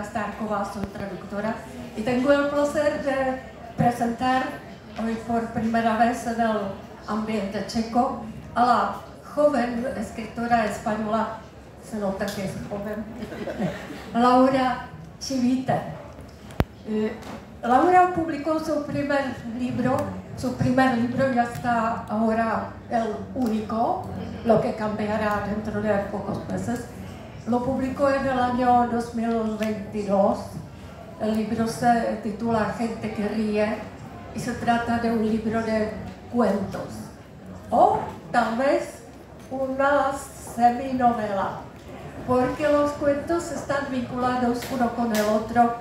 Stárková, soy traductora, y tengo el placer de presentar hoy por primera vez en el ambiente checo a la joven escritora española, se nota que es joven, Laura Chivite. Laura publicó su primer libro ya está ahora el único, lo que cambiará dentro de pocos meses. Lo publicó en el año 2022. El libro se titula Gente que ríe y se trata de un libro de cuentos. O tal vez una seminovela, porque los cuentos están vinculados uno con el otro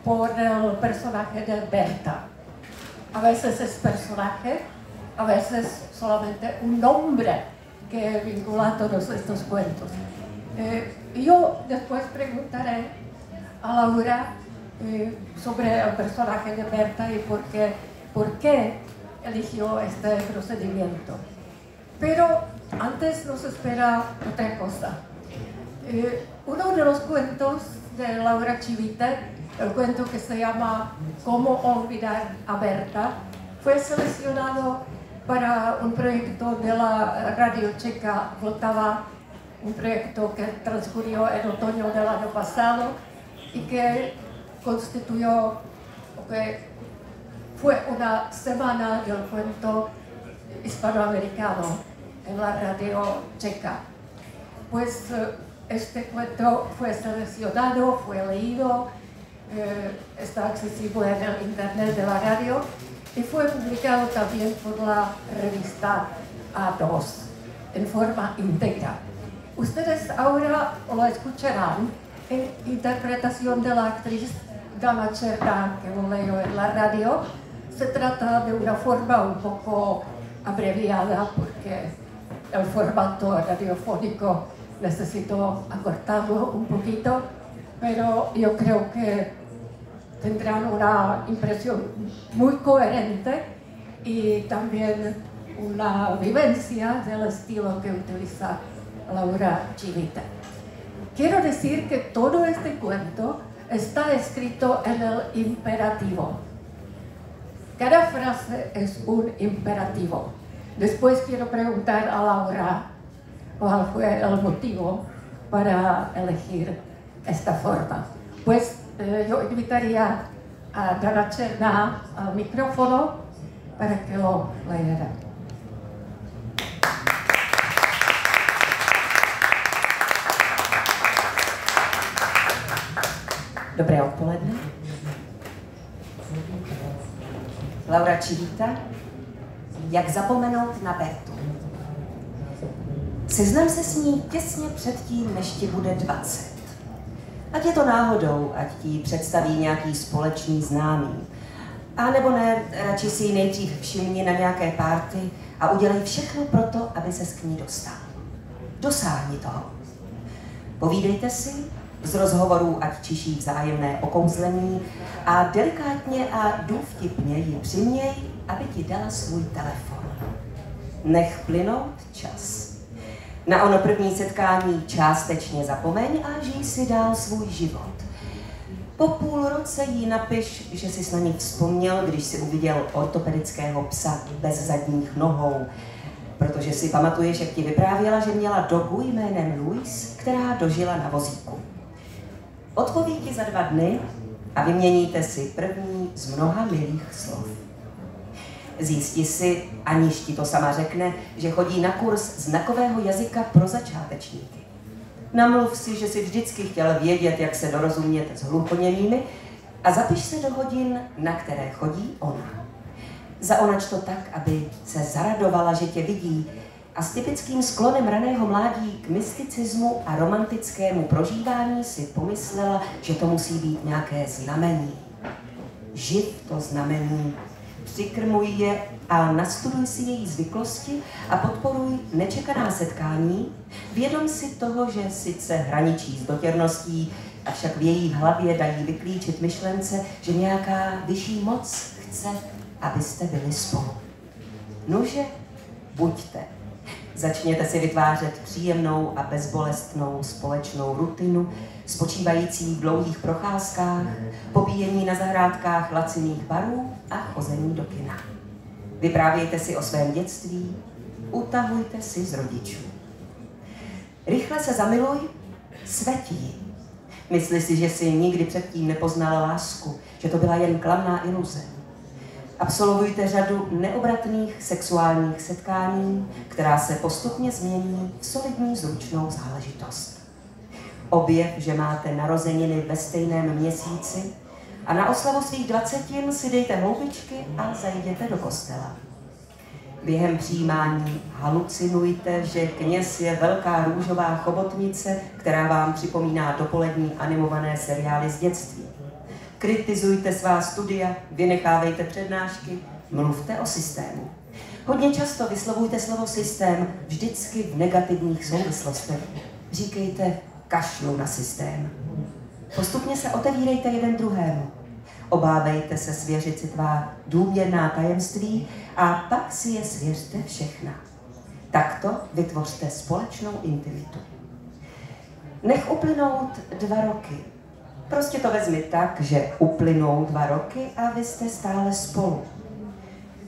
por el personaje de Berta. A veces es personaje, a veces solamente un nombre que vincula todos estos cuentos. Yo después preguntaré a Laura sobre el personaje de Berta y por qué eligió este procedimiento. Pero antes nos espera otra cosa. Uno de los cuentos de Laura Chivite, el cuento que se llama Cómo olvidar a Berta, fue seleccionado para un proyecto de la radio checa Vltava, un proyecto que transcurrió en otoño del año pasado y que constituyó, que fue una semana del cuento hispanoamericano en la radio checa. Pues este cuento fue seleccionado, fue leído, está accesible en el internet de la radio y fue publicado también por la revista A2 en forma íntegra. Ustedes ahora lo escucharán en interpretación de la actriz Dana Černá, que lo leo en la radio. Se trata de una forma un poco abreviada porque el formato radiofónico necesito acortarlo un poquito, pero yo creo que tendrán una impresión muy coherente y también una vivencia del estilo que utiliza Laura Chivite. Quiero decir que todo este cuento está escrito en el imperativo. Cada frase es un imperativo. Después quiero preguntar a Laura cuál fue el motivo para elegir esta forma. Pues yo invitaría a Dana Černá al micrófono para que lo leyera. Dobré odpoledne. Laura Čivite, Jak zapomenout na Bertu. Seznam se s ní těsně předtím, než ti bude 20. Ať je to náhodou, ať ti představí nějaký společný známý. A nebo ne, radši si ji nejdřív všimni na nějaké party a udělej všechno pro to, aby ses k ní dostal. Dosáhni toho. Povídejte si, z rozhovorů ať čiší vzájemné okouzlení a delikátně a důvtipně ji přiměj, aby ti dala svůj telefon. Nech plynout čas. Na ono první setkání částečně zapomeň a žij si dál svůj život. Po půl roce jí napiš, že jsi na ní vzpomněl, když si uviděl ortopedického psa bez zadních nohou, protože si pamatuješ, jak ti vyprávěla, že měla dogu jménem Louise, která dožila na vozíku. Odpoví ti za 2 dny a vyměníte si první z mnoha milých slov. Zjistí si, aniž ti to sama řekne, že chodí na kurz znakového jazyka pro začátečníky. Namluv si, že si vždycky chtěl vědět, jak se dorozumět s hluchoněmými a zapiš se do hodin, na které chodí ona. Zaonač to tak, aby se zaradovala, že tě vidí a s typickým sklonem raného mládí k mysticismu a romantickému prožívání si pomyslela, že to musí být nějaké znamení. Živ to znamení, přikrmuj je a nastuduj si její zvyklosti a podporuj nečekaná setkání, vědom si toho, že sice hraničí s dotěrností, avšak v její hlavě dají vyklíčit myšlence, že nějaká vyšší moc chce, abyste byli spolu. Nuže, buďte. Začněte si vytvářet příjemnou a bezbolestnou společnou rutinu, spočívající v dlouhých procházkách, popíjení na zahrádkách laciných barů a chození do kina. Vyprávějte si o svém dětství, utahujte si z rodičů. Rychle se zamiluj, sveť ji. Mysli si, že si nikdy předtím nepoznala lásku, že to byla jen klamná iluze. Absolvujte řadu neobratných sexuálních setkání, která se postupně změní v solidní zručnou záležitost. Objev, že máte narozeniny ve stejném měsíci a na oslavu svých 20 si dejte houbičky a zajděte do kostela. Během přijímání halucinujte, že kněz je velká růžová chobotnice, která vám připomíná dopolední animované seriály z dětství. Kritizujte svá studia, vynechávejte přednášky, mluvte o systému. Hodně často vyslovujte slovo systém vždycky v negativních souvislostech. Říkejte kašlu na systém. Postupně se otevírejte jeden druhému. Obávejte se svěřit si tvá důvěrná tajemství a pak si je svěřte všechna. Takto vytvořte společnou intimitu. Nech uplynout 2 roky. Prostě to vezmi tak, že uplynou 2 roky a vy jste stále spolu.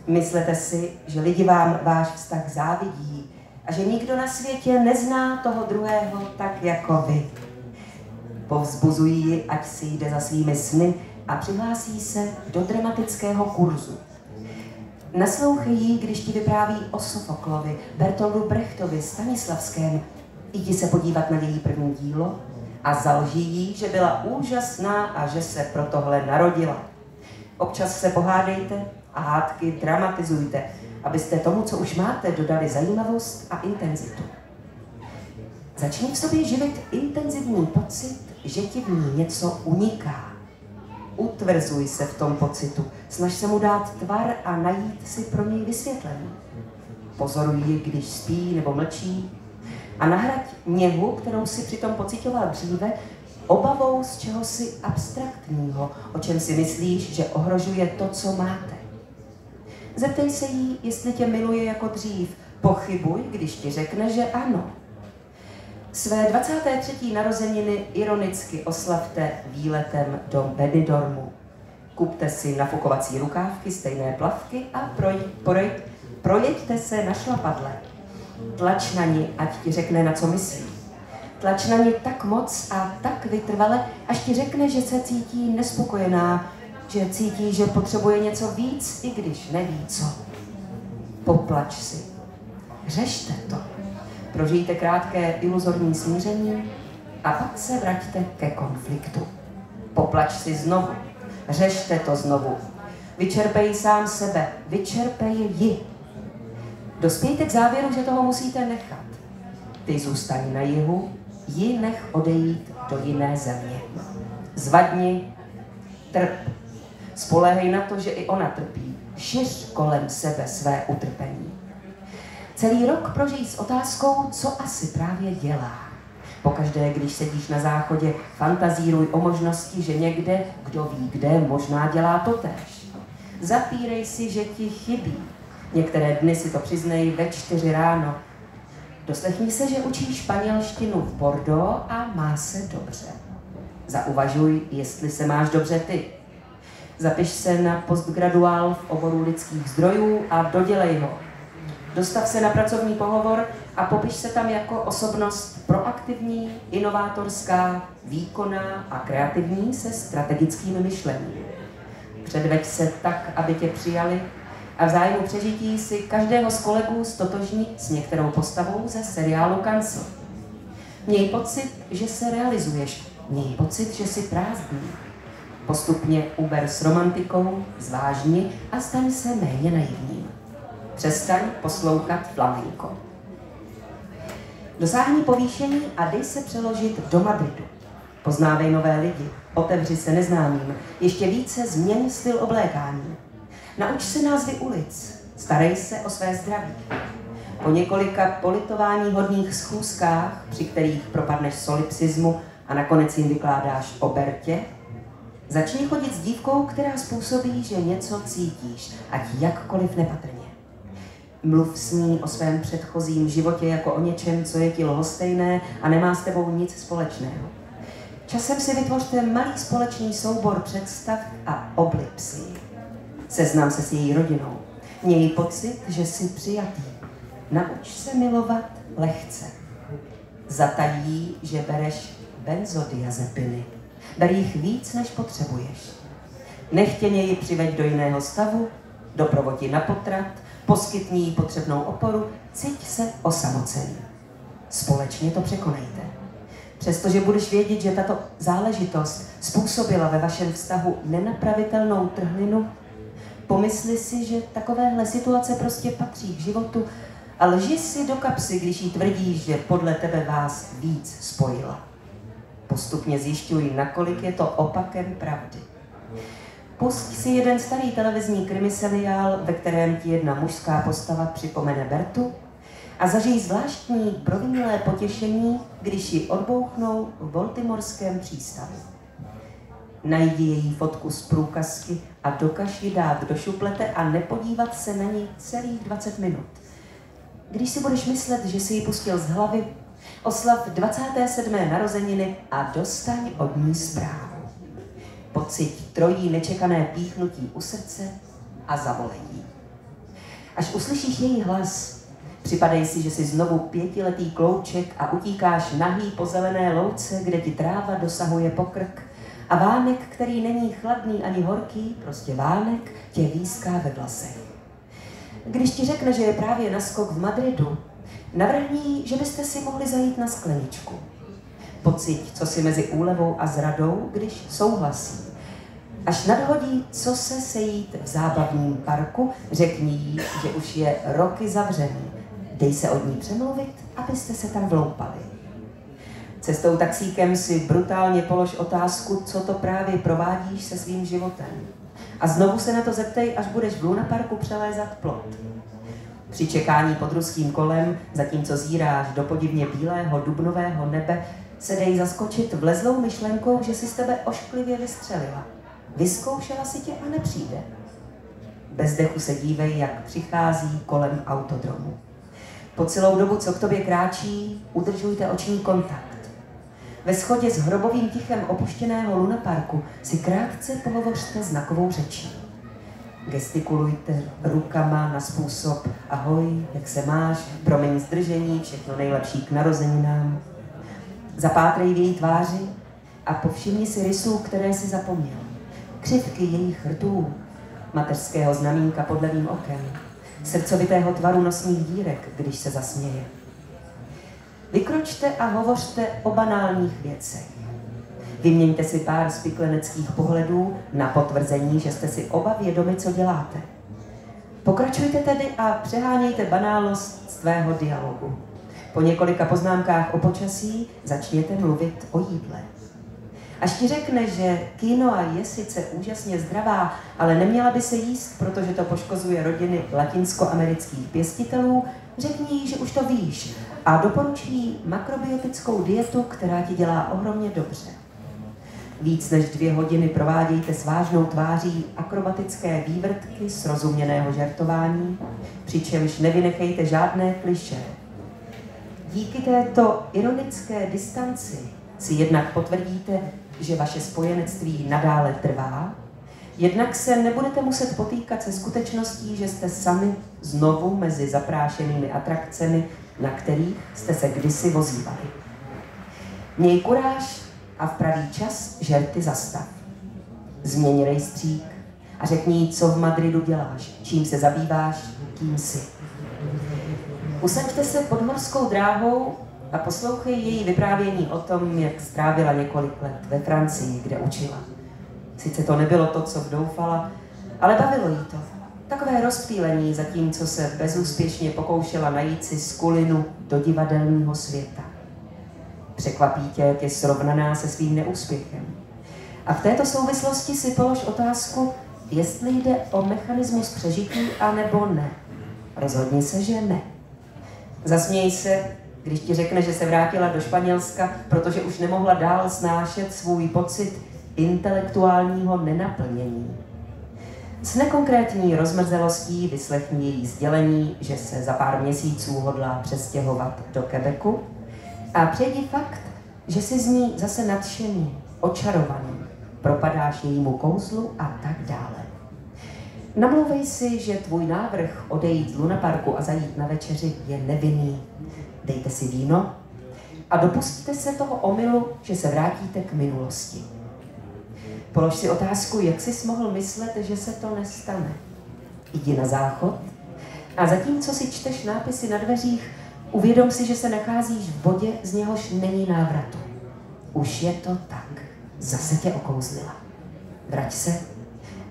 Myslete si, že lidi vám váš vztah závidí a že nikdo na světě nezná toho druhého tak jako vy. Povzbuzují ji, ať si jde za svými sny a přihlásí se do dramatického kurzu. Naslouchej jí, když ti vypráví o Sofoklovi, Bertoldu Brechtovi, Stanislavském. Jdi se podívat na její první dílo a zalži jí, že byla úžasná a že se pro tohle narodila. Občas se pohádejte a hádky dramatizujte, abyste tomu, co už máte, dodali zajímavost a intenzitu. Začni v sobě živit intenzivní pocit, že ti v ní něco uniká. Utvrzuj se v tom pocitu, snaž se mu dát tvar a najít si pro něj vysvětlení. Pozoruj ji, když spí nebo mlčí a nahraď něhu, kterou si přitom pocitoval dříve, obavou z čehosi abstraktního, o čem si myslíš, že ohrožuje to, co máte. Zeptej se jí, jestli tě miluje jako dřív. Pochybuj, když ti řekne, že ano. Své 23. narozeniny ironicky oslavte výletem do Benidormu. Kupte si nafukovací rukávky, stejné plavky a projeďte se na šlapadle. Tlač na ní, ať ti řekne, na co myslí. Tlač na ní tak moc a tak vytrvale, až ti řekne, že se cítí nespokojená, že cítí, že potřebuje něco víc, i když neví co. Poplač si. Řešte to. Prožijte krátké iluzorní smíření a pak se vraťte ke konfliktu. Poplač si znovu. Řešte to znovu. Vyčerpej sám sebe. Vyčerpej ji. Dospějte k závěru, že toho musíte nechat. Ty zůstaň na jihu, ji nech odejít do jiné země. Zvadni, trp. Spoléhej na to, že i ona trpí. Šiř kolem sebe své utrpení. Celý rok prožij s otázkou, co asi právě dělá. Pokaždé, když sedíš na záchodě, fantazíruj o možnosti, že někde, kdo ví kde, možná dělá totéž. Zapírej si, že ti chybí. Některé dny si to přiznej ve 4 ráno. Doslechni se, že učí španělštinu v Bordeaux a má se dobře. Zauvažuj, jestli se máš dobře ty. Zapiš se na postgraduál v oboru lidských zdrojů a dodělej ho. Dostav se na pracovní pohovor a popiš se tam jako osobnost proaktivní, inovátorská, výkonná a kreativní se strategickým myšlením. Předveď se tak, aby tě přijali a v zájmu přežití si každého z kolegů ztotožní s některou postavou ze seriálu Cancel. Měj pocit, že se realizuješ. Měj pocit, že jsi prázdný. Postupně uber s romantikou, zvážni a staň se méně naivním. Přestaň poslouchat flamenko. Dosáhni povýšení a dej se přeložit do Madridu. Poznávej nové lidi, otevři se neznámým, ještě více změň styl oblékání. Nauč se názvy ulic, starej se o své zdraví. Po několika politováníhodných schůzkách, při kterých propadneš solipsismu a nakonec jim vykládáš o Bertě, začni chodit s dívkou, která způsobí, že něco cítíš, ať jakkoliv nepatrně. Mluv s ní o svém předchozím životě jako o něčem, co je ti lhostejné a nemá s tebou nic společného. Časem si vytvořte malý společný soubor představ a oblib si ji. Seznam se s její rodinou. Měj pocit, že jsi přijatý. Nauč se milovat lehce. Zatají, že bereš benzodiazepiny. Ber jich víc, než potřebuješ. Nechtěně ji přiveď do jiného stavu, doprovod ji na potrat, poskytni jí potřebnou oporu, cíť se osamocený. Společně to překonejte. Přestože budeš vědět, že tato záležitost způsobila ve vašem vztahu nenapravitelnou trhlinu, pomysli si, že takovéhle situace prostě patří k životu a lži si do kapsy, když jí tvrdíš, že podle tebe vás víc spojila. Postupně zjišťuj, nakolik je to opakem pravdy. Pusť si jeden starý televizní krimiseriál, ve kterém ti jedna mužská postava připomene Bertu a zažij zvláštní provinilé potěšení, když ji odbouchnou v baltimorském přístavu. Najdi její fotku z průkazky a dokaž ji dát do šuplete a nepodívat se na ní celých 20 minut. Když si budeš myslet, že si ji pustil z hlavy, oslav 27. narozeniny a dostaň od ní zprávu. Pociť trojí nečekané píchnutí u srdce a zavolej jí. Až uslyšíš její hlas, připadej si, že jsi znovu 5letý klouček a utíkáš nahý po zelené louce, kde ti tráva dosahuje po krk a vánek, který není chladný ani horký, prostě vánek, tě výská ve vlasech. Když ti řekne, že je právě na skok v Madridu, navrhni, že byste si mohli zajít na skleničku. Pocit, co si mezi úlevou a zradou, když souhlasí. Až nadhodí, co se sejít v zábavním parku, řekni jí, že už je roky zavřený. Dej se od ní přemluvit, abyste se tam vloupali. Cestou taxíkem si brutálně polož otázku, co to právě provádíš se svým životem. A znovu se na to zeptej, až budeš v lunaparku přelézat plot. Při čekání pod ruským kolem, zatímco zíráš do podivně bílého dubnového nebe, se dej zaskočit vlezlou myšlenkou, že si z tebe ošklivě vystřelila. Vyzkoušela si tě a nepřijde. Bez dechu se dívej, jak přichází kolem autodromu. Po celou dobu, co k tobě kráčí, udržujte oční kontakt. Ve shodě s hrobovým tichem opuštěného lunaparku si krátce pohovořte znakovou řečí. Gestikulujte rukama na způsob ahoj, jak se máš, promiň zdržení, všechno nejlepší k narozeninám. Zapátrej v její tváři a povšimni si rysů, které si zapomněl. Křivky jejich rtů, mateřského znamínka pod levým okem, srdcovitého tvaru nosních dírek, když se zasměje. Vykročte a hovořte o banálních věcech. Vyměňte si pár spikleneckých pohledů na potvrzení, že jste si oba vědomi, co děláte. Pokračujte tedy a přehánějte banálnost svého dialogu. Po několika poznámkách o počasí začněte mluvit o jídle. Až ti řekne, že quinoa je sice úžasně zdravá, ale neměla by se jíst, protože to poškozuje rodiny latinskoamerických pěstitelů, řekni jí, že už to víš a doporučí makrobiotickou dietu, která ti dělá ohromně dobře. Víc než 2 hodiny provádějte s vážnou tváří akrobatické vývrtky srozuměného žertování, přičemž nevynechejte žádné klišé. Díky této ironické distanci si jednak potvrdíte, že vaše spojenectví nadále trvá, jednak se nebudete muset potýkat se skutečností, že jste sami znovu mezi zaprášenými atrakcemi, na kterých jste se kdysi vozívali. Měj kuráž a v pravý čas žerty zastav. Změň rejstřík a řekni jí, co v Madridu děláš, čím se zabýváš, kým jsi. Usaďte se pod morskou dráhou a poslouchej její vyprávění o tom, jak strávila několik let ve Francii, kde učila. Sice to nebylo to, co doufala, ale bavilo jí to. Takové rozptýlení, zatímco se bezúspěšně pokoušela najít si skulinu do divadelního světa. Překvapí tě, jak je srovnaná se svým neúspěchem. A v této souvislosti si polož otázku, jestli jde o mechanismus přežití, anebo ne. Rozhodni se, že ne. Zasměj se, když ti řekne, že se vrátila do Španělska, protože už nemohla dál snášet svůj pocit intelektuálního nenaplnění. S nekonkrétní rozmrzelostí vyslechni její sdělení, že se za pár měsíců hodlá přestěhovat do Quebecu a přejdi fakt, že jsi z ní zase nadšený, očarovaný, propadáš jejímu kouzlu a tak dále. Namlouvej si, že tvůj návrh odejít z lunaparku a zajít na večeři je nevinný. Dejte si víno a dopustíte se toho omylu, že se vrátíte k minulosti. Polož si otázku, jak jsi mohl myslet, že se to nestane. Jdi na záchod a zatímco si čteš nápisy na dveřích, uvědom si, že se nacházíš v bodě, z něhož není návratu. Už je to tak. Zase tě okouzlila. Vrať se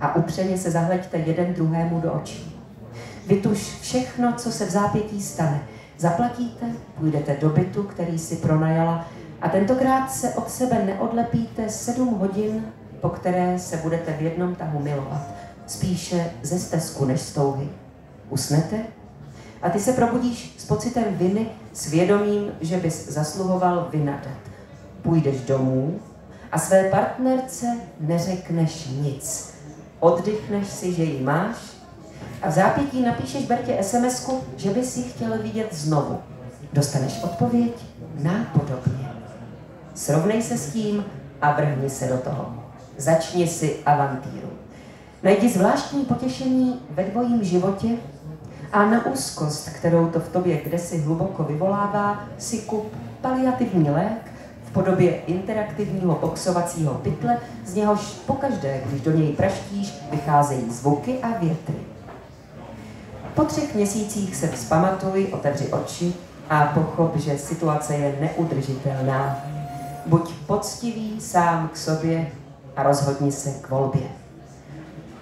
a upřeně se zahleďte jeden druhému do očí. Vytuž všechno, co se v zápětí stane. Zaplatíte, půjdete do bytu, který si pronajala a tentokrát se od sebe neodlepíte 7 hodin, po které se budete v jednom tahu milovat. Spíše ze stesku než z touhy. Usnete a ty se probudíš s pocitem viny, s vědomím, že bys zasluhoval vynadat. Půjdeš domů a své partnerce neřekneš nic. Oddychneš si, že ji máš a v zápětí napíšeš Bertě SMS-ku, že bys ji chtěl vidět znovu. Dostaneš odpověď nápodobně. Srovnej se s tím a vrhni se do toho. Začni si avantýru. Najdi zvláštní potěšení ve tvojím životě a na úzkost, kterou to v tobě kdesi hluboko vyvolává, si kup paliativní lék v podobě interaktivního boxovacího pytle, z něhož pokaždé, když do něj praštíš, vycházejí zvuky a větry. Po 3 měsících se vzpamatuj, otevři oči a pochop, že situace je neudržitelná. Buď poctivý sám k sobě a rozhodni se k volbě.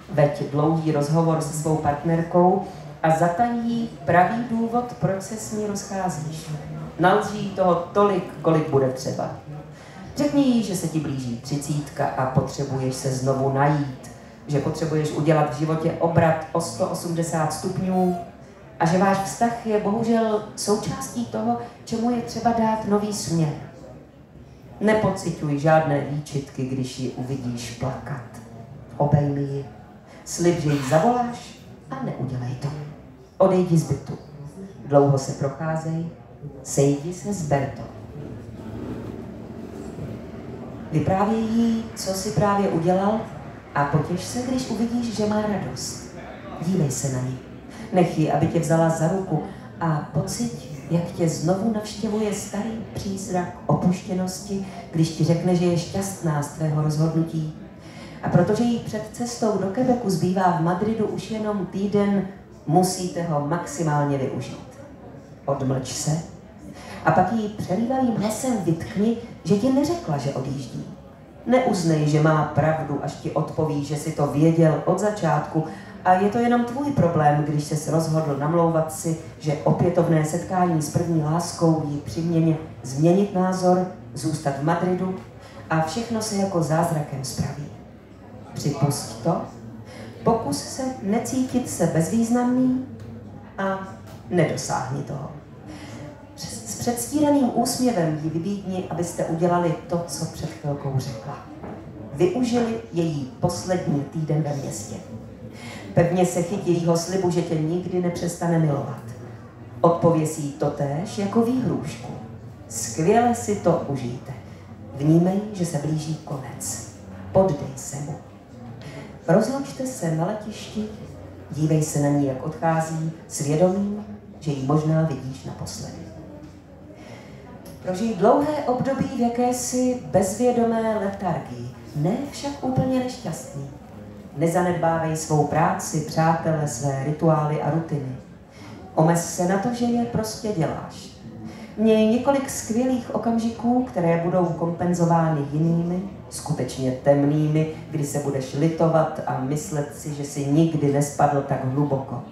Veď dlouhý rozhovor se svou partnerkou a zatají pravý důvod, proč se s ní rozcházíš. Nalží toho tolik, kolik bude třeba. Řekni jí, že se ti blíží 30 a potřebuješ se znovu najít, že potřebuješ udělat v životě obrat o 180 stupňů a že váš vztah je bohužel součástí toho, čemu je třeba dát nový směr. Nepociťuj žádné výčitky, když ji uvidíš plakat. Obejmi ji, slib, že ji zavoláš a neudělej to. Odejdi z bytu. Dlouho se procházej, sejdi se s Bertou. Vyprávěj jí, co si právě udělal a potěš se, když uvidíš, že má radost. Dívej se na ní. Nech ji, aby tě vzala za ruku a pocit, jak tě znovu navštěvuje starý přízrak opuštěnosti, když ti řekne, že je šťastná z tvého rozhodnutí. A protože jí před cestou do Quebecu zbývá v Madridu už jenom týden, musíte ho maximálně využít. Odmlč se a pak jí přelívavým hlasem vytkni, že ti neřekla, že odjíždí. Neuznej, že má pravdu, až ti odpoví, že si to věděl od začátku a je to jenom tvůj problém, když ses rozhodl namlouvat si, že opětovné setkání s první láskou jí přiměně změnit názor, zůstat v Madridu a všechno se jako zázrakem spraví. Připusť to, pokus se necítit se bezvýznamný a nedosáhni toho. S předstíraným úsměvem jí vybídni, abyste udělali to, co před chvilkou řekla. Využili její poslední týden ve městě. Pevně se chyť jejího slibu, že tě nikdy nepřestane milovat. Odpověz jí totéž jako výhrůžku. Skvěle si to užijte. Vnímej, že se blíží konec. Poddej se mu. Rozloučte se na letišti, dívej se na ní, jak odchází, s vědomím, že ji možná vidíš naposledy. Prožij dlouhé období v jakési bezvědomé letargii, ne však úplně nešťastný. Nezanedbávej svou práci, přátele, své rituály a rutiny. Omez se na to, že je prostě děláš. Měj několik skvělých okamžiků, které budou kompenzovány jinými, skutečně temnými, kdy se budeš litovat a myslet si, že si nikdy nespadl tak hluboko.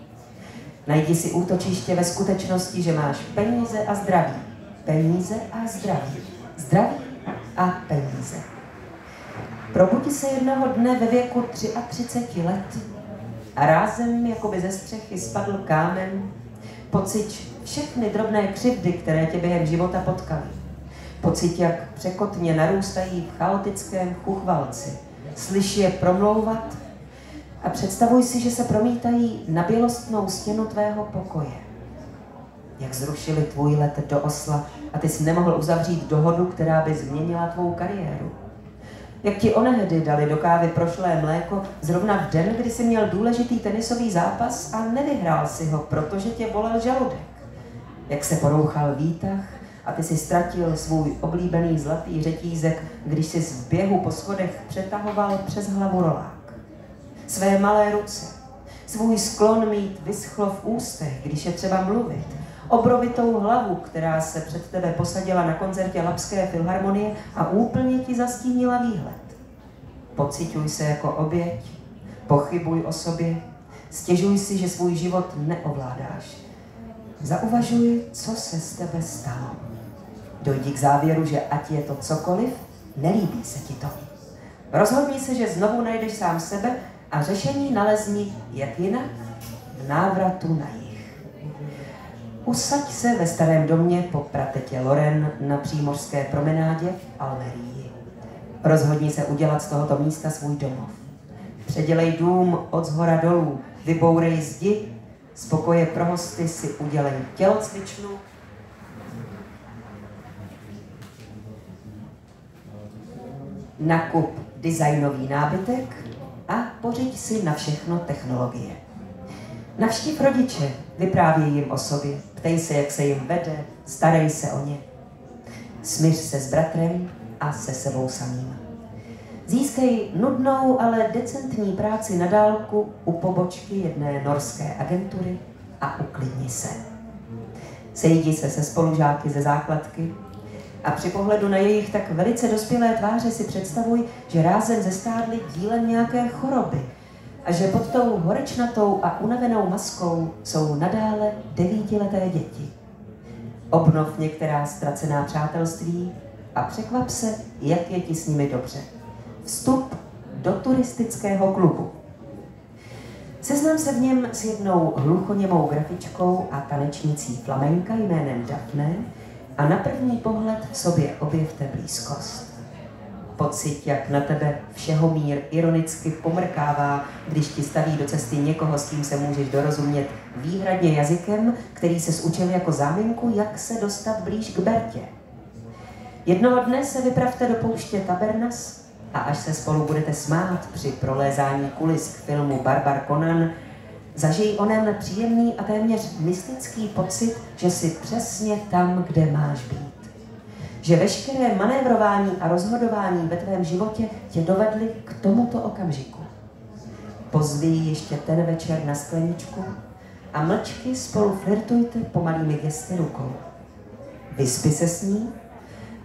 Najdi si útočiště ve skutečnosti, že máš peníze a zdraví. Peníze a zdraví. Zdraví a peníze. Probudi se jednoho dne ve věku 33 let a rázem, jako by ze střechy spadl kámen, pociť všechny drobné křivdy, které tě během života potkaly. Pocit, jak překotně narůstají v chaotickém chuchvalci. Slyš je promlouvat a představuj si, že se promítají na bělostnou stěnu tvého pokoje. Jak zrušili tvůj let do Osla a ty jsi nemohl uzavřít dohodu, která by změnila tvou kariéru. Jak ti onehdy dali do kávy prošlé mléko zrovna v den, kdy jsi měl důležitý tenisový zápas a nevyhrál si ho, protože tě bolel žaludek. Jak se porouchal výtah a ty si ztratil svůj oblíbený zlatý řetízek, když jsi v běhu po schodech přetahoval přes hlavu rolák. Své malé ruce, svůj sklon mít vyschlo v ústech, když je třeba mluvit, obrovitou hlavu, která se před tebe posadila na koncertě Lapské filharmonie a úplně ti zastínila výhled. Pociťuj se jako oběť, pochybuj o sobě, stěžuj si, že svůj život neovládáš. Zauvažuj, co se z tebe stalo. Dojdi k závěru, že ať je to cokoliv, nelíbí se ti to. Rozhodni se, že znovu najdeš sám sebe a řešení nalezni, jak jinak, v návratu na jih. Usaď se ve starém domě po pratetě Loren na přímořské promenádě v Almerii. Rozhodni se udělat z tohoto místa svůj domov. Předělej dům od zhora dolů, vybourej zdi, z pokoje pro hosty si udělej tělocvičnu, nakup designový nábytek a pořiď si na všechno technologie. Navštív rodiče, vyprávěj jim o sobě, ptej se, jak se jim vede, starej se o ně. Smíř se s bratrem a se sebou samým. Získej nudnou, ale decentní práci na dálku u pobočky jedné norské agentury a uklidni se. Sejdi se se spolužáky ze základky a při pohledu na jejich tak velice dospělé tváře si představuj, že rázem zestárli dílem nějaké choroby a že pod tou horečnatou a unavenou maskou jsou nadále 9leté děti. Obnov některá ztracená přátelství a překvap se, jak je ti s nimi dobře. Vstup do turistického klubu. Seznam se v něm s jednou hluchoněmou grafičkou a tanečnicí flamenka jménem Daphne a na první pohled v sobě objevte blízkost. Pocit, jak na tebe všehomír ironicky pomrkává, když ti staví do cesty někoho, s kým se můžeš dorozumět výhradně jazykem, který ses učil jako záminku, jak se dostat blíž k Bertě. Jednoho dne se vypravte do pouště Tabernas a až se spolu budete smát při prolézání kulis k filmu Barbar Conan, zažij onen příjemný a téměř mystický pocit, že jsi přesně tam, kde máš být. Že veškeré manévrování a rozhodování ve tvém životě tě dovedly k tomuto okamžiku. Pozví ještě ten večer na skleničku a mlčky spolu flirtujte pomalými gesty rukou. Vyspi se s ní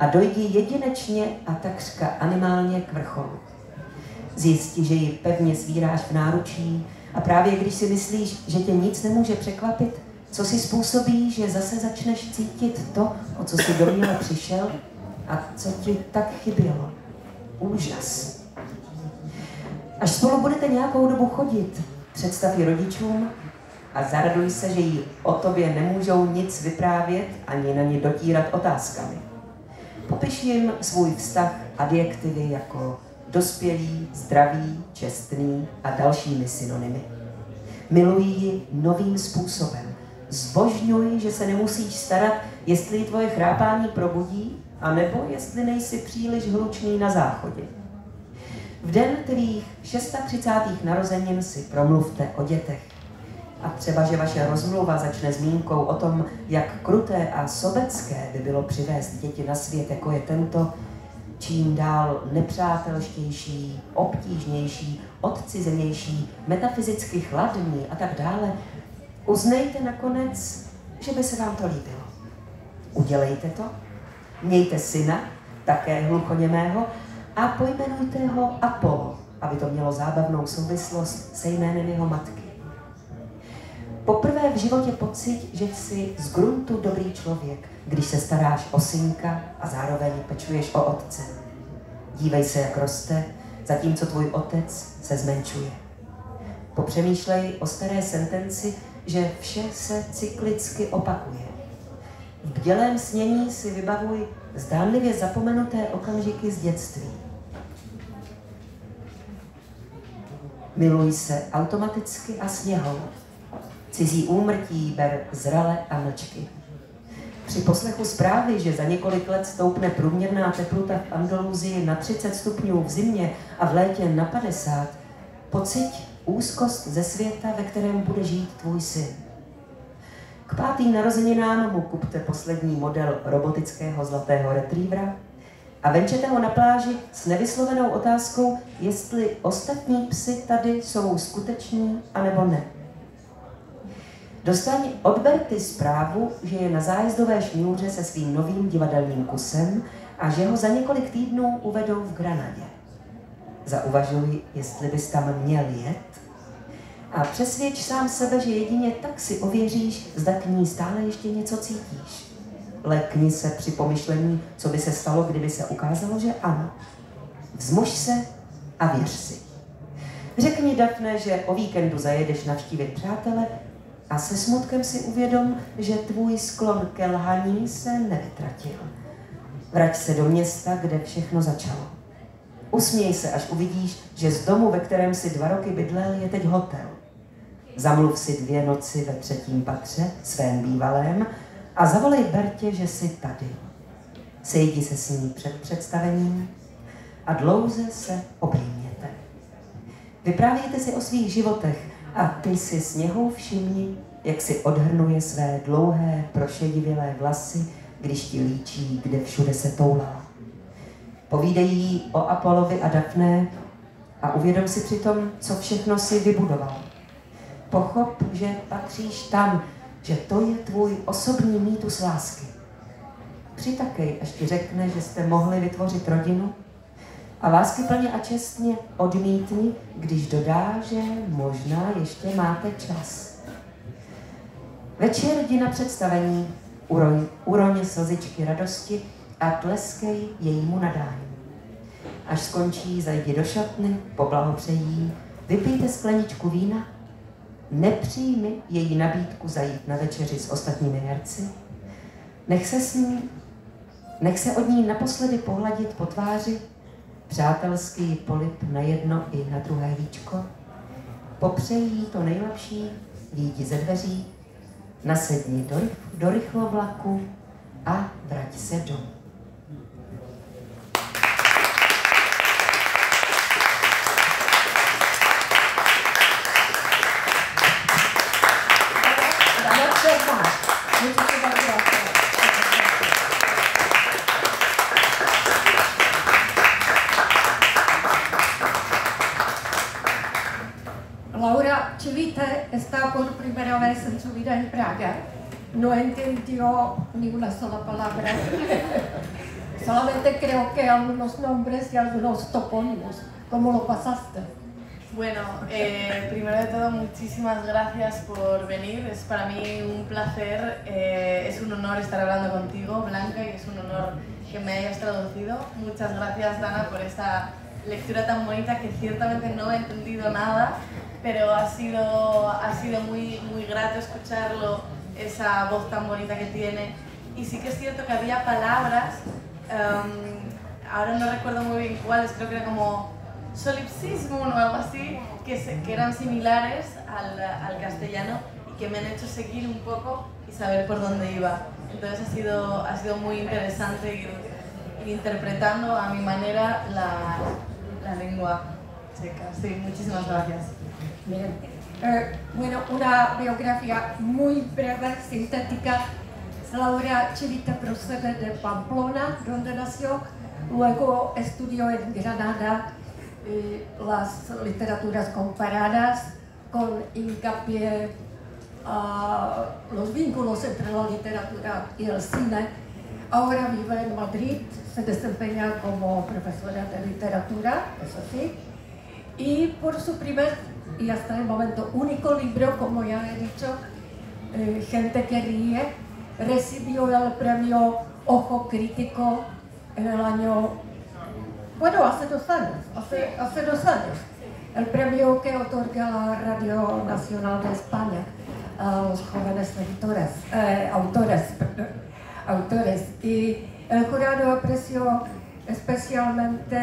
a dojdi jedinečně a takřka animálně k vrcholu. Zjisti, že ji pevně svíráš v náručí a právě když si myslíš, že tě nic nemůže překvapit, co si způsobí, že zase začneš cítit to, o co jsi domněle přišel a co ti tak chybělo. Úžas. Až spolu budete nějakou dobu chodit, představ ji rodičům a zaraduj se, že jí o tobě nemůžou nic vyprávět ani na ně dotírat otázkami. Popiš jim svůj vztah adjektivy jako dospělý, zdravý, čestný a dalšími synonymy. Miluj ji novým způsobem. Zbožňuj, že se nemusíš starat, jestli ji tvoje chrápání probudí, anebo jestli nejsi příliš hlučný na záchodě. V den tvých 36. narozenin si promluvte o dětech. A třeba, že vaše rozmluva začne zmínkou o tom, jak kruté a sobecké by bylo přivést děti na svět, jako je tento, čím dál nepřátelštější, obtížnější, odcizenější, metafyzicky chladný a tak dále, uznejte nakonec, že by se vám to líbilo. Udělejte to, mějte syna, také hluchoněmého, a pojmenujte ho Apollo, aby to mělo zábavnou souvislost se jménem jeho matky. Poprvé v životě pocit, že jsi z gruntu dobrý člověk, když se staráš o synka a zároveň pečuješ o otce. Dívej se, jak roste, zatímco tvůj otec se zmenšuje. Popřemýšlej o staré sentenci, že vše se cyklicky opakuje. V bdělém snění si vybavuj zdánlivě zapomenuté okamžiky z dětství. Miluj se automaticky a sněhou. Cizí úmrtí ber zrale a mlčky. Při poslechu zprávy, že za několik let stoupne průměrná teplota v Andaluzii na 30 stupňů v zimě a v létě na 50, pociť úzkost ze světa, ve kterém bude žít tvůj syn. K 5. narozeninám mu kupte poslední model robotického zlatého retrievera a venčete ho na pláži s nevyslovenou otázkou, jestli ostatní psy tady jsou skuteční anebo ne. Dostaň od Berty zprávu, že je na zájezdové šňůře se svým novým divadelním kusem a že ho za několik týdnů uvedou v Granadě. Zauvažuj, jestli bys tam měl jet a přesvědč sám sebe, že jedině tak si ověříš, zda k ní stále ještě něco cítíš. Lekni se při pomyšlení, co by se stalo, kdyby se ukázalo, že ano. Vzmuž se a věř si. Řekni Daphne, že o víkendu zajedeš navštívit přátele a se smutkem si uvědom, že tvůj sklon ke lhaní se nevytratil. Vrať se do města, kde všechno začalo. Usměj se, až uvidíš, že z domu, ve kterém si 2 roky bydlel, je teď hotel. Zamluv si 2 noci ve 3. patře, svém bývalém, a zavolej Bertě, že jsi tady. Sejdi se s ní před představením a dlouze se obejměte. Vyprávějte si o svých životech a ty si s něhou všimni, jak si odhrnuje své dlouhé, prošedivělé vlasy, když ti líčí, kde všude se toulala. Povídej jí o Apolovi a Daphné a uvědom si přitom, co všechno si vybudoval. Pochop, že patříš tam, že to je tvůj osobní mýtus lásky. Přitakej, až ti řekne, že jste mohli vytvořit rodinu a láskyplně a čestně odmítni, když dodá, že možná ještě máte čas. Večer jdi na představení, uroň slzičky radosti a tleskej jejímu nadání. Až skončí, zajdi do šatny, poblahopřejí, vypijte skleničku vína, nepřijmi její nabídku zajít na večeři s ostatními herci, nech se od ní naposledy pohladit po tváři, přátelský polib na jedno i na druhé víčko, popřej jí to nejlepší, výjdi ze dveří, nasedni do rychlovlaku a vrať se domů. Laura Chivite está por primera vez en su vida en Praga. No entendió ni una sola palabra. Solamente creo que algunos nombres y algunos topónimos. ¿Cómo lo pasaste? Bueno, primero de todo, muchísimas gracias por venir. Es para mí un placer, es un honor estar hablando contigo, Blanca, y es un honor que me hayas traducido. Muchas gracias, Dana, por esta lectura tan bonita que ciertamente no he entendido nada, pero ha sido muy grato escucharlo, esa voz tan bonita que tiene. Y sí que es cierto que había palabras, ahora no recuerdo muy bien cuáles, creo que era como solipsismo o algo así, que eran similares al castellano y que me han hecho seguir un poco y saber por dónde iba. Entonces ha sido muy interesante ir interpretando a mi manera la lengua checa. Sí, muchísimas gracias. Bien. Bueno, una biografía muy breve, sintética. Laura Chivite procede de Pamplona, donde nació, luego estudió en Granada las literaturas comparadas, con hincapié a los vínculos entre la literatura y el cine. Ahora vive en Madrid, se desempeña como profesora de literatura, eso sí, y por su primer y hasta el momento único libro, como ya he dicho, Gente que ríe, recibió el premio Ojo Crítico en el año, bueno, hace 2 años, hace 2 años, el premio que otorga la Radio Nacional de España a los jóvenes autores. Y el jurado apreció especialmente,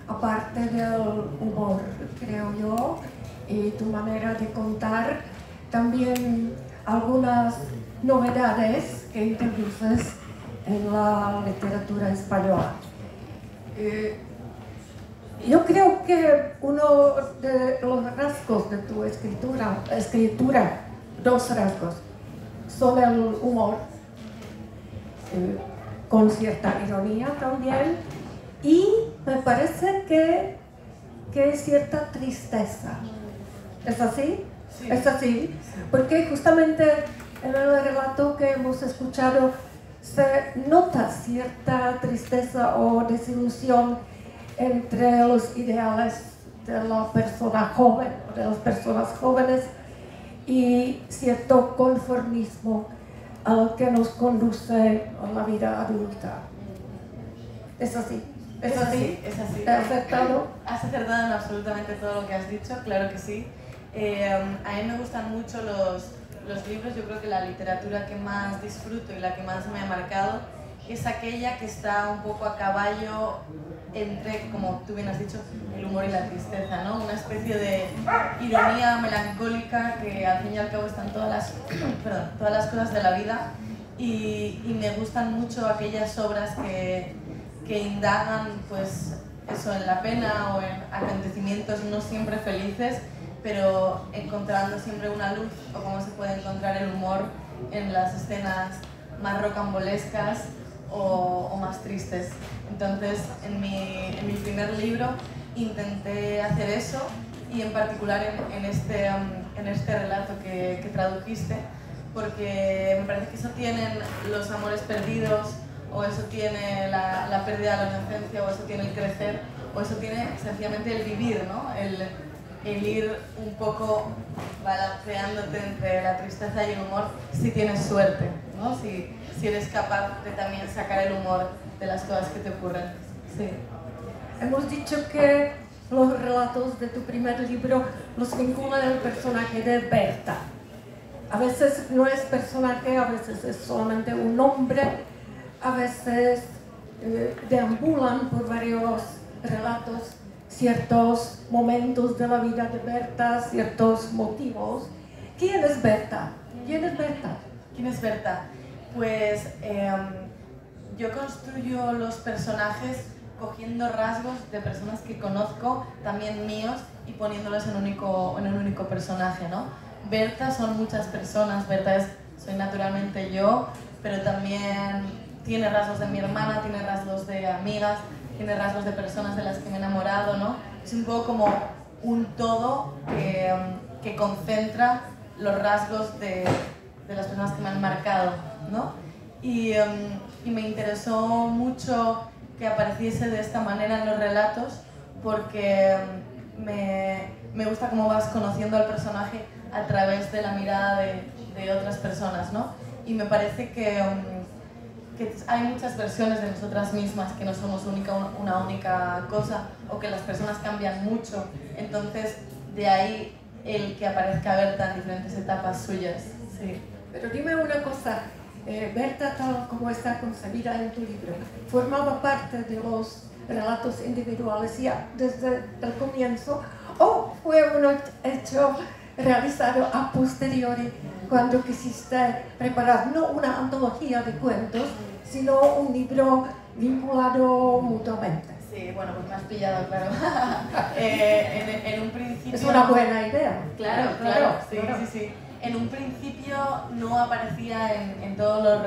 aparte del humor, creo yo, y tu manera de contar, también algunas novedades que introduces en la literatura española. Yo creo que uno de los rasgos de tu escritura, dos rasgos, son el humor, con cierta ironía también, y me parece que es cierta tristeza. ¿Es así? Sí. Es así, porque justamente en el relato que hemos escuchado se nota cierta tristeza o desilusión entre los ideales de la persona joven, de las personas jóvenes, y cierto conformismo al que nos conduce a la vida adulta. ¿Es así? Es así, es así. ¿Te has acertado? Has acertado en absolutamente todo lo que has dicho, claro que sí. A mí me gustan mucho los libros, yo creo que la literatura que más disfruto y la que más me ha marcado es aquella que está un poco a caballo entre, como tú bien has dicho, el humor y la tristeza, ¿no? Una especie de ironía melancólica que al fin y al cabo están todas las cosas de la vida, y me gustan mucho aquellas obras que indagan pues eso, en la pena o en acontecimientos no siempre felices, pero encontrando siempre una luz, o cómo se puede encontrar el humor en las escenas más rocambolescas o más tristes. Entonces, en mi primer libro intenté hacer eso, y en particular en este relato que tradujiste, porque me parece que eso tienen los amores perdidos, o eso tiene la pérdida de la inocencia, o eso tiene el crecer, o eso tiene sencillamente el vivir, ¿no? El ir un poco balanceándote entre la tristeza y el humor, si tienes suerte, ¿no? Si eres capaz de también sacar el humor de las cosas que te ocurren. Sí. Hemos dicho que los relatos de tu primer libro los vinculan al personaje de Berta. A veces no es personaje, a veces es solamente un nombre, a veces deambulan por varios relatos ciertos momentos de la vida de Berta, ciertos motivos. ¿Quién es Berta? ¿Quién es Berta? ¿Quién es Berta? Pues yo construyo los personajes cogiendo rasgos de personas que conozco, también míos, y poniéndolos en un único personaje, ¿no? Berta son muchas personas, soy naturalmente yo, pero también tiene rasgos de mi hermana, tiene rasgos de amigas, tiene rasgos de personas de las que me he enamorado, ¿no? Es un poco como un todo que concentra los rasgos de las personas que me han marcado, ¿no? Y me interesó mucho que apareciese de esta manera en los relatos, porque me gusta cómo vas conociendo al personaje a través de la mirada de otras personas, ¿no? Y me parece que hay muchas versiones de nosotras mismas, que no somos una única cosa, o que las personas cambian mucho. Entonces, de ahí el que aparezca Berta en diferentes etapas suyas. Sí. Pero dime una cosa, Berta, tal como está concebida en tu libro, ¿formaba parte de los relatos individuales ya desde el comienzo, o fue un hecho realizado a posteriori cuando quisiste preparar no una antología de cuentos, sino un libro vinculado mutuamente? Sí, bueno, pues me has pillado, claro. En un principio... Es una buena idea. Claro, sí. En un principio no aparecía en todos los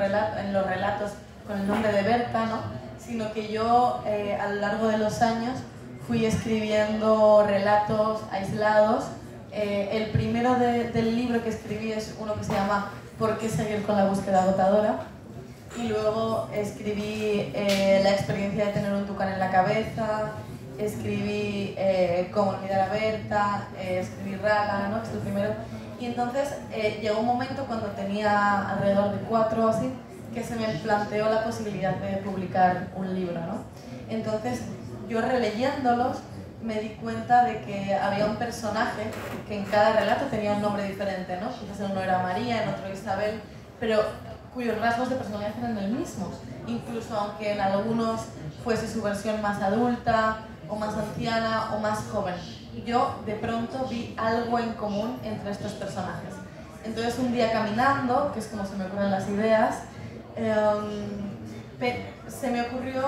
relatos con el nombre de Berta, ¿no? Sino que yo a lo largo de los años fui escribiendo relatos aislados. El primero del libro que escribí es uno que se llama ¿Por qué seguir con la búsqueda agotadora? Y luego escribí la experiencia de tener un tucán en la cabeza, escribí Cómo olvidar a Berta, escribí Rala, ¿no? Que es el primero. Y entonces llegó un momento cuando tenía alrededor de 4 o así, que se me planteó la posibilidad de publicar un libro, ¿no? Entonces yo releyéndolos me di cuenta de que había un personaje que en cada relato tenía un nombre diferente, ¿no? Quizás en uno era María, en otro Isabel, pero cuyos rasgos de personalidad eran el mismo, incluso aunque en algunos fuese su versión más adulta, o más anciana, o más joven. Yo de pronto vi algo en común entre estos personajes. Entonces un día caminando, que es como se me ocurren las ideas, se me ocurrió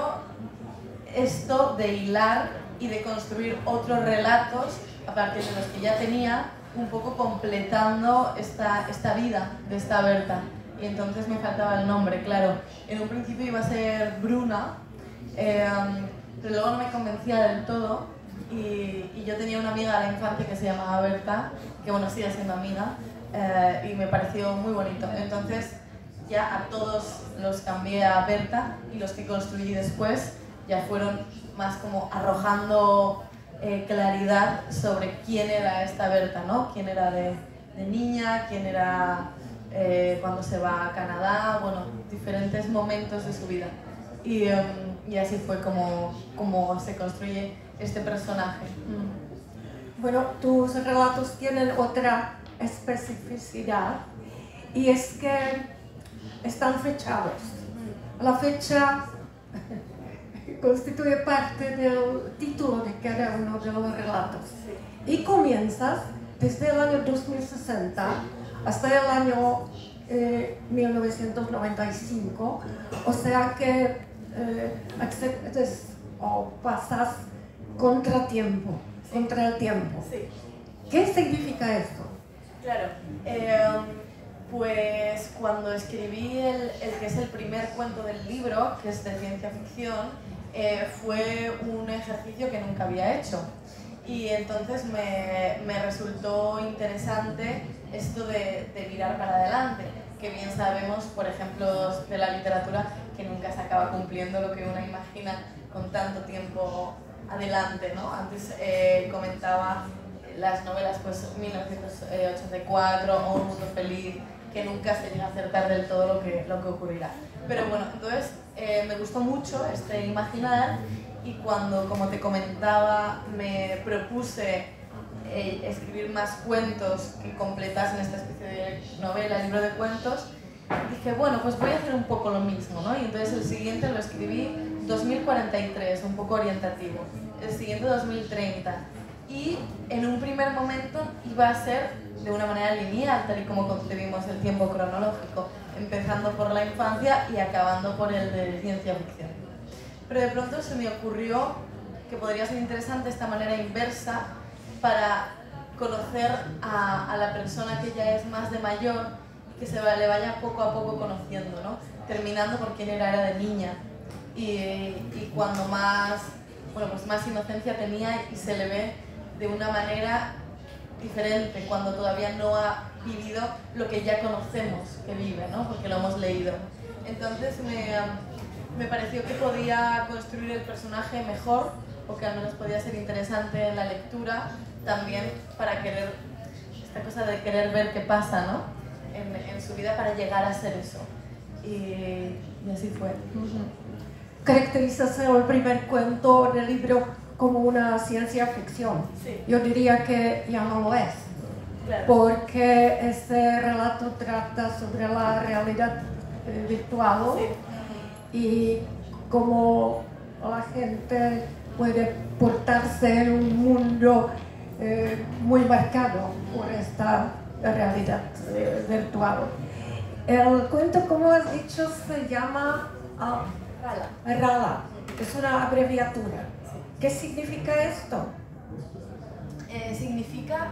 esto de hilar y de construir otros relatos a partir de los que ya tenía, un poco completando esta vida de esta Berta. Y entonces me faltaba el nombre, claro. En un principio iba a ser Bruna, pero luego no me convencía del todo. Y yo tenía una amiga de la infancia que se llamaba Berta, que bueno, sigue siendo amiga, y me pareció muy bonito. Entonces ya a todos los cambié a Berta, y los que construí después ya fueron más como arrojando claridad sobre quién era esta Berta, ¿no? Quién era de niña, quién era cuando se va a Canadá, bueno, diferentes momentos de su vida. Y así fue como se construye este personaje. Bueno, tus relatos tienen otra especificidad, y es que están fechados. La fecha constituye parte del título de cada uno de los relatos. Y comienzas desde el año 2060 hasta el año 1995, o sea que accedes o pasas contra el tiempo. Sí. ¿Qué significa esto? Claro, pues cuando escribí el que es el primer cuento del libro, que es de ciencia ficción, fue un ejercicio que nunca había hecho. Y entonces me resultó interesante esto de mirar para adelante, que bien sabemos, por ejemplo, de la literatura, que nunca se acaba cumpliendo lo que uno imagina con tanto tiempo adelante, ¿no? Antes comentaba las novelas, pues 1984 o Un Mundo Feliz, que nunca se llega a acertar del todo lo que ocurrirá. Pero bueno, entonces me gustó mucho este imaginar, y cuando, como te comentaba, me propuse escribir más cuentos que completasen esta especie de novela, libro de cuentos, dije, bueno, pues voy a hacer un poco lo mismo, ¿no? Y entonces el siguiente lo escribí 2043, un poco orientativo, el siguiente 2030, y en un primer momento iba a ser de una manera lineal, tal y como concebimos el tiempo cronológico, empezando por la infancia y acabando por el de ciencia ficción. Pero de pronto se me ocurrió que podría ser interesante esta manera inversa para conocer a la persona que ya es más de mayor, y que le vaya poco a poco conociendo, ¿no? Terminando por quién era de niña, y cuando más, bueno, pues más inocencia tenía, y se le ve de una manera diferente cuando todavía no ha vivido lo que ya conocemos que vive, ¿no? Porque lo hemos leído. Entonces me pareció que podía construir el personaje mejor, o que al menos podía ser interesante en la lectura, también para querer, esta cosa de querer ver qué pasa, ¿no? En su vida para llegar a ser eso. Y así fue. Caracterizas el primer cuento del libro como una ciencia ficción. Sí. Yo diría que ya no lo es, Claro. porque este relato trata sobre la realidad virtual, Sí. y cómo la gente puede portarse en un mundo muy marcado por esta realidad virtual. El cuento, como has dicho, se llama Rala. Es una abreviatura. ¿Qué significa esto? Significa...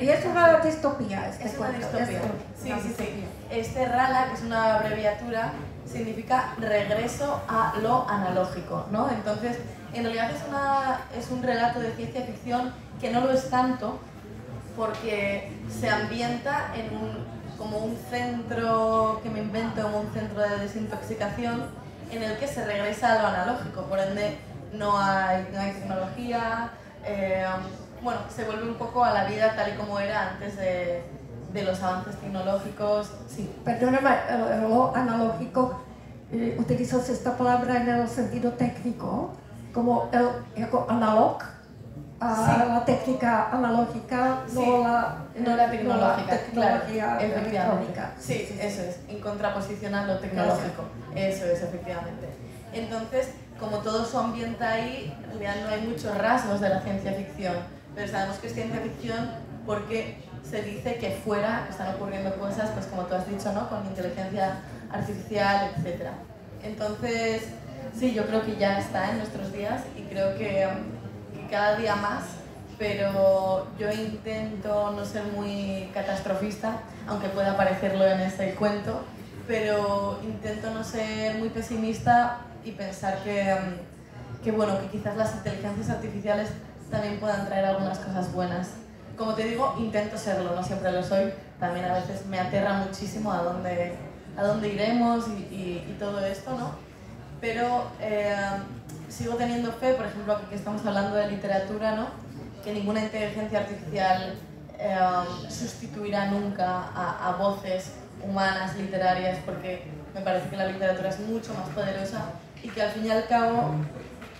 Y es una distopía este Es una cuento. distopía. Sí. Este RALA, que es una abreviatura, significa regreso a lo analógico, ¿no? Entonces, en realidad es un relato de ciencia ficción que no lo es tanto, porque se ambienta en como un centro que me invento, como un centro de desintoxicación, en el que se regresa a lo analógico, por ende no hay tecnología, bueno, se vuelve un poco a la vida tal y como era antes de los avances tecnológicos. Sí. Perdóname, lo analógico, utilizas esta palabra en el sentido técnico, como el analog, Sí. la técnica analógica, Sí. no la tecnología, claro, electrónica. efectivamente. Sí, eso es, en contraposición a lo tecnológico, eso es, efectivamente. Entonces, como todo su ambiente ahí, en realidad no hay muchos rasgos de la ciencia ficción, pero sabemos que es ciencia ficción porque se dice que fuera están ocurriendo cosas, pues como tú has dicho, ¿no? Con inteligencia artificial, etc. Entonces, sí, yo creo que ya está en nuestros días y creo que cada día más, pero yo intento no ser muy catastrofista, aunque pueda parecerlo en este cuento, pero intento no ser muy pesimista y pensar que bueno, que quizás las inteligencias artificiales también puedan traer algunas cosas buenas. Como te digo, intento serlo, no siempre lo soy, también a veces me aterra muchísimo a dónde iremos y todo esto, ¿no? Pero sigo teniendo fe, por ejemplo, aquí que estamos hablando de literatura, ¿no? Que ninguna inteligencia artificial sustituirá nunca a voces humanas, literarias, porque me parece que la literatura es mucho más poderosa y que al fin y al cabo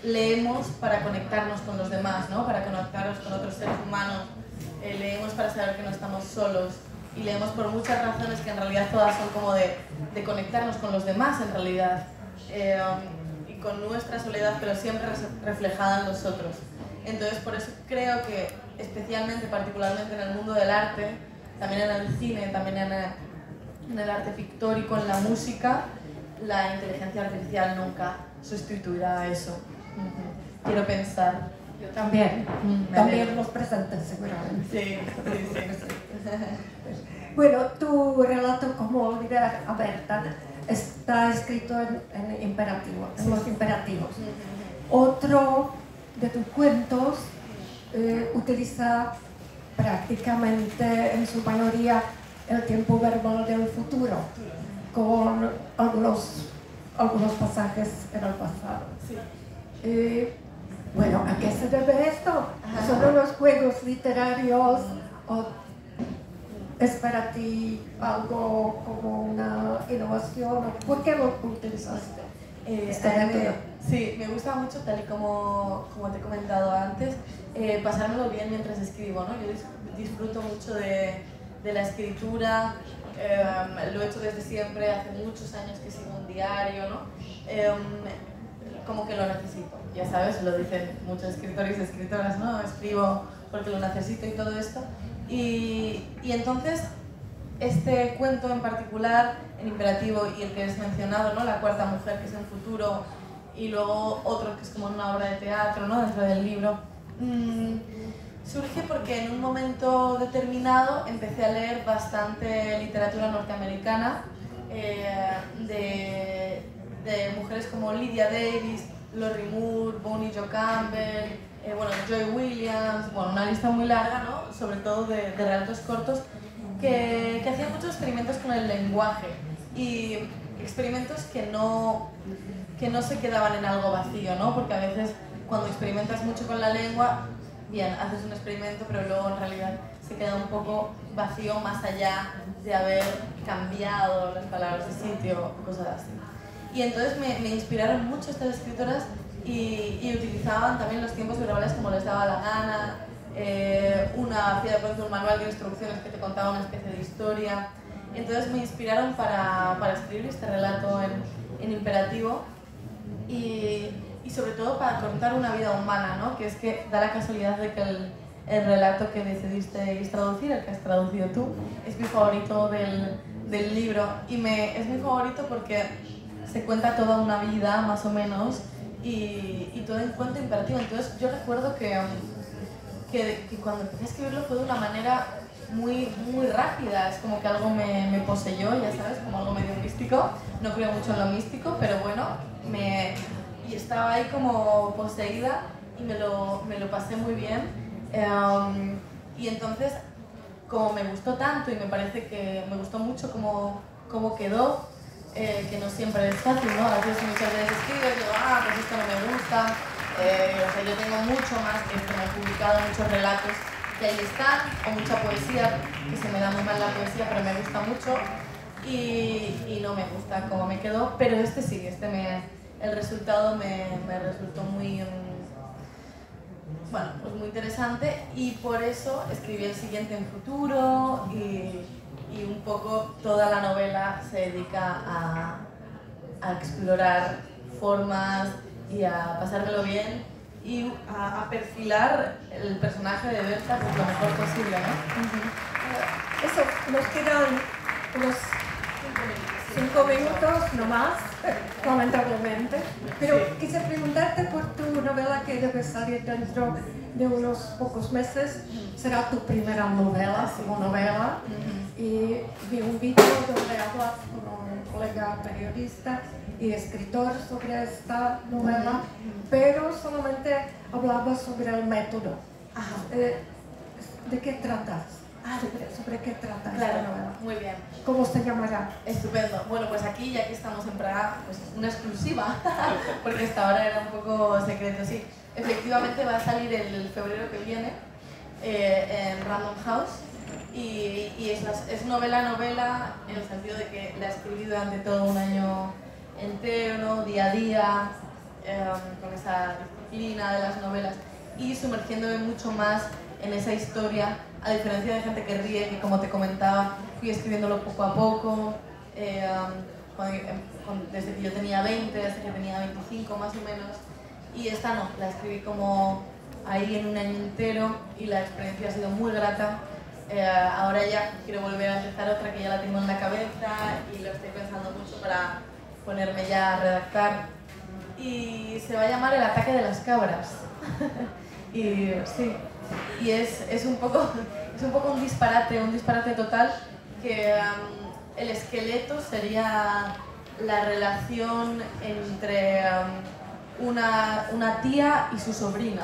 leemos para conectarnos con los demás, ¿no? Para conectarnos con otros seres humanos, leemos para saber que no estamos solos y leemos por muchas razones que en realidad todas son como de conectarnos con los demás en realidad y con nuestra soledad, pero siempre reflejada en los otros. Entonces por eso creo que especialmente, particularmente en el mundo del arte, también en el cine, también en el arte pictórico, en la música, la inteligencia artificial nunca sustituirá a eso. Quiero pensar. Yo también. También los presentes, seguramente. Sí, sí, sí. Bueno, tu relato como líder abierta está escrito en imperativo, en los imperativos. Otro de tus cuentos utiliza prácticamente en su mayoría el tiempo verbal del futuro, con algunos pasajes en el pasado. Sí. Bueno, ¿a qué se debe esto? ¿Son los juegos literarios o es para ti algo como una innovación? ¿Por qué lo utilizaste? Sí, me gusta mucho, tal y como te he comentado antes, pasármelo bien mientras escribo, ¿no? Yo disfruto mucho de la escritura, lo he hecho desde siempre, hace muchos años que sigo un diario, ¿no? Como que lo necesito, ya sabes, lo dicen muchos escritores y escritoras, ¿no? Escribo porque lo necesito y todo esto. Y entonces, este cuento en particular, en imperativo, y el que has mencionado, ¿no? La cuarta mujer, que es en futuro, y luego otro que es como una obra de teatro, ¿no? Dentro del libro, surge porque en un momento determinado empecé a leer bastante literatura norteamericana, de mujeres como Lydia Davis, Lori Moore, Bonnie Jo Campbell, bueno, Joy Williams, bueno, una lista muy larga, ¿no? Sobre todo de relatos cortos que hacían muchos experimentos con el lenguaje y experimentos que no se quedaban en algo vacío, ¿no? Porque a veces cuando experimentas mucho con la lengua, bien, haces un experimento, pero luego en realidad se queda un poco vacío más allá de haber cambiado las palabras de sitio o cosas así. Y entonces me inspiraron mucho estas escritoras y utilizaban también los tiempos verbales como les daba la gana. Una hacía de pronto un manual de instrucciones que te contaba una especie de historia. Entonces me inspiraron para escribir este relato en imperativo y sobre todo para contar una vida humana, ¿no? Que es que da la casualidad de que el relato que decidisteis traducir, el que has traducido tú, es mi favorito del libro y es mi favorito porque se cuenta toda una vida, más o menos, y todo en cuento imperativo. Entonces yo recuerdo que cuando empecé a escribirlo fue de una manera muy rápida, es como que algo me poseyó, ya sabes, como algo medio místico. No creo mucho en lo místico, pero bueno, y estaba ahí como poseída y me lo pasé muy bien. Y entonces, como me gustó tanto y me parece que me gustó mucho cómo quedó, que no siempre es fácil, ¿no? A veces muchas veces escribo y digo, pues esto no me gusta. O sea, yo tengo mucho más que esto, me he publicado muchos relatos que ahí están, o mucha poesía, que se me da muy mal la poesía, pero me gusta mucho, y no me gusta cómo me quedó, pero este sí, el resultado me resultó muy, bueno, pues muy interesante, y por eso escribí el siguiente en futuro, y un poco toda la novela se dedica a explorar formas y a pasármelo bien y a perfilar el personaje de Berta pues, lo mejor posible, ¿no? Eso, nos quedan unos 5 minutos, no más, lamentablemente. Pero quise preguntarte por tu novela que debe salir dentro de unos pocos meses. Será tu primera novela, como novela. Y vi un vídeo donde hablas con un colega periodista y escritor sobre esta novela, pero solamente hablabas sobre el método. ¿De qué tratas? ¿Sobre qué trata esta novela? Muy bien. ¿Cómo se llamará? Estupendo. Bueno, pues aquí, ya que estamos en Praga, pues una exclusiva, porque hasta ahora era un poco secreto, sí. Efectivamente va a salir el febrero que viene en Random House y es novela en el sentido de que la escribí durante todo un año entero, ¿no? Día a día, con esa disciplina de las novelas y sumergiéndome mucho más en esa historia, a diferencia de gente que ríe, que como te comentaba, fui escribiéndolo poco a poco, desde que yo tenía 20 hasta que tenía 25 más o menos, y esta no, la escribí como ahí en un año entero y la experiencia ha sido muy grata. Ahora ya quiero volver a empezar otra que ya la tengo en la cabeza y lo estoy pensando mucho para ponerme ya a redactar, y se va a llamar El ataque de las cabras. Y sí, y es un poco un disparate total, que el esqueleto sería la relación entre una tía y su sobrina,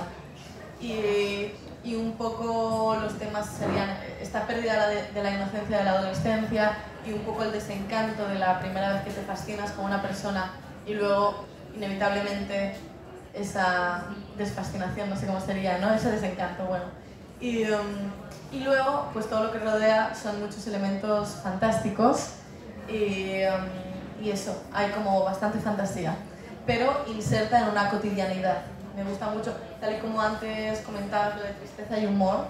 y un poco los temas serían esta pérdida de la inocencia de la adolescencia y un poco el desencanto de la primera vez que te fascinas con una persona y luego inevitablemente esa desfascinación, no sé cómo sería, ¿no? Ese desencanto, bueno. Y luego, pues todo lo que rodea son muchos elementos fantásticos y eso, hay como bastante fantasía, pero inserta en una cotidianidad. Me gusta mucho, tal y como antes comentabas lo de tristeza y humor,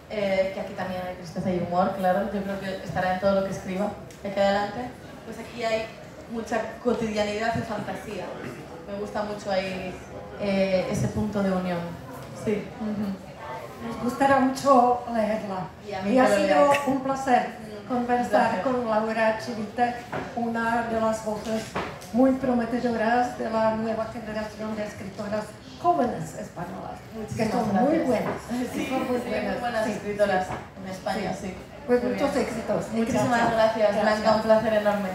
que aquí también hay tristeza y humor, claro, yo creo que estará en todo lo que escriba de aquí adelante, pues aquí hay mucha cotidianidad y fantasía. Me gusta mucho ahí ese punto de unión. Sí. Nos gustará mucho leerla. Y ha sido un placer conversar con Laura Chivite, una de las voces muy prometedoras de la nueva generación de escritoras jóvenes españolas, que son muy buenas. Sí, son muy buenas escritoras en España, sí. Pues muchos éxitos. Muchísimas gracias, Blanca, un placer enorme.